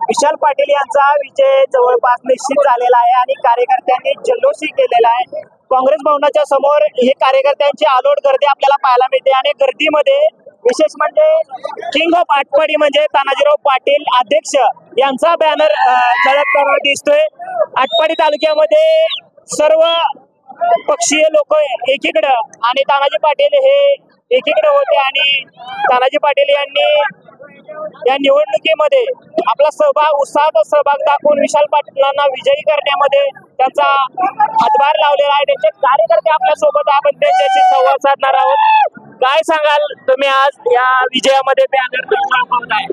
विशाल पाटील यांचा विजय जवळपास निश्चित झालेला आहे आणि कार्यकर्त्यांनी जल्लोषही केलेला आहे। काँग्रेस भवनाच्या समोर हे कार्यकर्त्यांची अलोट गर्दी आपल्याला पाहायला मिळते आणि गर्दीमध्ये विशेष म्हणजे किंग ऑफ आटपाडी म्हणजे तानाजीराव पाटील अध्यक्ष यांचा बॅनर झळकताना दिसतोय। आटपाडी तालुक्यामध्ये सर्व पक्षीय लोक एकीकडे आणि तानाजी पाटील हे एकीकडे होते आणि तानाजी पाटील यांनी या निवडणुकीमध्ये आपला उत्साहाचा सहभाग दाखवून विशाल पाटलांना विजयी करण्यामध्ये त्यांचा हातभार लावलेला आहे। त्यांचे कार्यकर्ते आपल्या सोबत आपण त्यांच्याशी संवाद साधणार आहोत। काय सांगाल तुम्ही आज या विजयामध्ये बॅनर दाखवताय?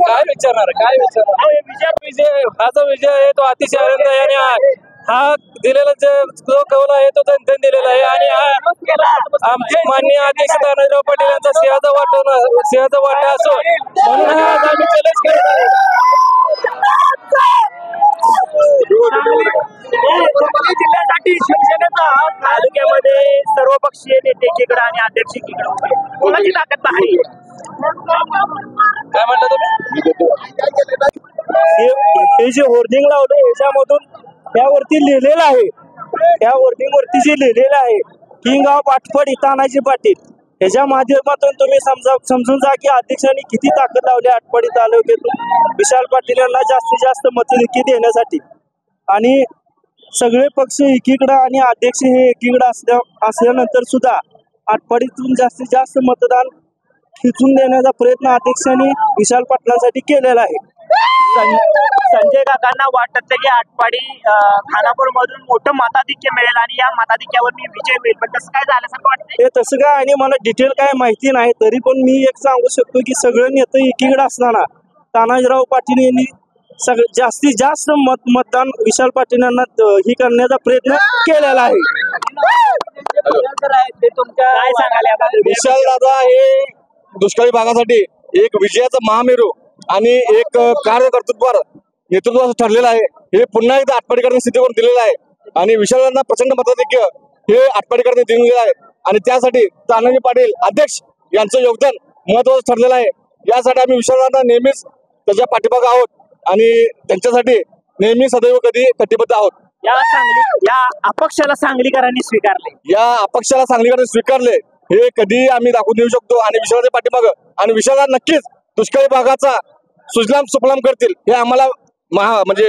काय विचारणार विजय हा जो विजय आहे तो अतिशय आनंद आहे आणि हा दिलेला जो कौल आहे तो जनतेने दिलेला आहे आणि हा आमचे माननीय अध्यक्ष तानाजीराव पाटील यांचा सिंहाचा वाटा असो म्हणून आज आम्ही चॅलेंज करत आहे। जिल्ह्यासाठी शिवसेनेचा तालुक्यामध्ये सर्व पक्षीय नेते एकीकडे आणि अध्यक्ष एकीकडे होते, कोणाची ताकद आहे? काय म्हणता तुम्ही? हे जे होर्डिंग लावलं ह्याच्यामधून त्यावरती लिहिलेलं आहे, त्या होर्डिंग वरती जे लिहिलेलं आहे किंग ऑफ आटपाडी तानाजी पाटील, ह्याच्या माध्यमातून तुम्ही समजून जा की अध्यक्षांनी किती ताकद लावली आटपाडी तालुक्यातून विशाल पाटील यांना जास्तीत जास्त मतदेखील देण्यासाठी। आणि सगळे पक्ष एकीकडे आणि अध्यक्ष हे एकीकडे असल्यानंतर सुद्धा आटपाडीतून जास्तीत जास्त मतदान खिचून देण्याचा प्रयत्न अध्यक्षांनी विशाल पाटलांसाठी केलेला आहे। संजय काकांना वाटत की आटपाडी खानापूर मधून मोठं मताधिक्य मिळेल आणि या मताधिक्यावर मी विजय होईल, पण तसं काय झाल्यासारखं वाटतं? तसं काय आणि मला डिटेल काय माहिती नाही, तरी पण मी एक सांगू शकतो की सगळे नेते एकीकडे असताना तानाजीराव पाटील यांनी जास्तीत जास्त मतदान विशाल पाटील यांना ही करण्याचा प्रयत्न केलेला आहे। काय सांगाल? विशाल दादा हे दुष्काळी भागासाठी एक विजयाचा महामेरू आणि एक कार्यकर्तृत्वावर नेतृत्व ठरलेलं आहे। हे पुन्हा एकदा आटपाडीकरांनी सिद्ध करून दिलेलं आहे आणि विशालांना प्रचंड मताधिक्य हे आटपाडीकरांनी दिलेलं आहे आणि त्यासाठी तानाजी पाटील अध्यक्ष यांचं योगदान महत्वाचं ठरलेलं आहे। यासाठी आम्ही विशालांना नेहमीच त्याच्या पाठीमागे आहोत आणि त्यांच्यासाठी नेहमी सदैव कधी कटिबद्ध आहोत। या अपक्षाला सांगलीकरांनी स्वीकारले, या अपक्षाला सांगलीकरांनी स्वीकारले हे कधी आम्ही दाखवून देऊ शकतो आणि विशालाच्या पाठीमागे आणि विशाला नक्कीच दुष्काळी भागाचा सुजलाम सुफलाम करतील हे आम्हाला म्हणजे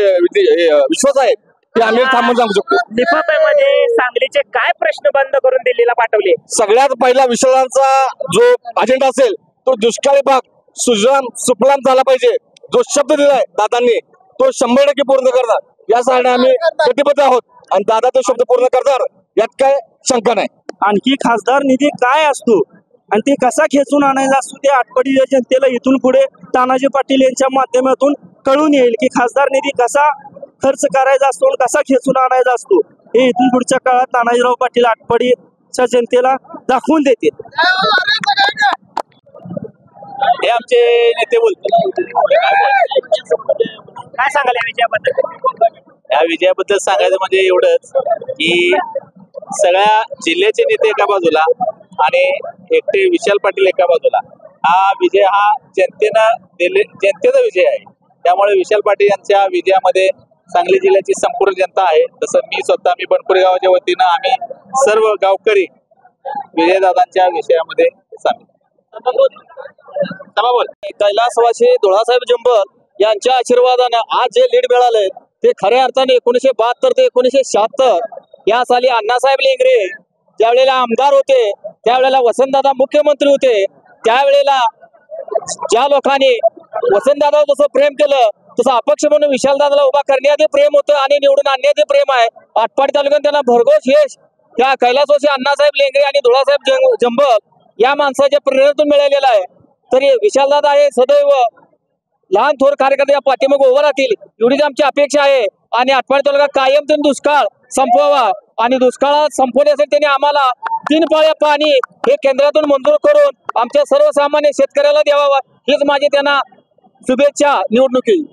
विश्वास आहे की आम्ही थांबून सांगू शकतो। निफामध्ये सांगलीचे काय प्रश्न बंद करून दिल्लीला पाठवले? सगळ्यात पहिला विशालांचा जो अजेंडा असेल तो दुष्काळी भाग सुजलाम सुफलाम झाला पाहिजे। जो शब्द दिलाय दादांनी तो 100% पूर्ण करणार यासाठी आम्ही कटिबद्ध आहोत आणि दादा तो शब्द पूर्ण करणार यात काय शंका नाही। आणखी खासदार निधी काय असतो आणि ते कसा खेचून आणायचा असतो ते आटपाडी जनतेला इथून पुढे तानाजी पाटील यांच्या माध्यमातून कळून येईल की खासदार निधी कसा खर्च करायचा असतो आणि कसा खेचून आणायचा असतो हे इथून पुढच्या काळात तानाजीराव पाटील आटपाडीच्या जनतेला दाखवून देतील। हे आमचे नेते बोलतात। काय सांगाल या विजयाबद्दल? या विजयाबद्दल सांगायचं म्हणजे एवढंच की सगळ्या जिल्ह्याचे नेते एका बाजूला आणि एकटे विशाल पाटील एका बाजूला, हा विजय हा जनतेचा विजय आहे। त्यामुळे विशाल पाटील यांच्या विजयामध्ये सांगली जिल्ह्याची संपूर्ण जनता आहे। तसं मी स्वतः बनपुरी गावाच्या वतीनं आम्ही सर्व गावकरी विजयदादांच्या विषयामध्ये सामील। कैलासवासी धुळासाहेब जंबल यांच्या आशीर्वादानं आज जे लीड मिळालंय ते खऱ्या अर्थाने 1972 ते 1976 या साली अण्णासाहेब लेंगरे ज्यावेळेला आमदार होते, त्यावेळेला वसंतदादा मुख्यमंत्री होते, त्यावेळेला ज्या लोकांनी वसंतदादावर जसं प्रेम केलं तसं अपक्ष म्हणून विशालदादाला उभा करण्याचे प्रेम होतं आणि निवडून आणण्याचे प्रेम आहे। आटपाडी तालुक्यात त्यांना भरघोस यश त्या कैलासवासी अण्णासाहेब लेंगरे आणि धुळासाहेब जंबल या माणसाच्या प्रेरणेतून मिळालेला आहे। तरी विशालदादा हे सदैव लहान थोर कार्यकर्ते या पाठीमागे उभं राहतील एवढीच आमची अपेक्षा आहे आणि आटपाडी तालुका कायम त्यांनी दुष्काळ संपवावा आणि दुष्काळात संपवण्यासाठी त्यांनी आम्हाला 3 पाळ्या पाणी हे केंद्रातून मंजूर करून आमच्या सर्वसामान्य शेतकऱ्याला द्यावा हीच माझी त्यांना शुभेच्छा निवडणुकीत।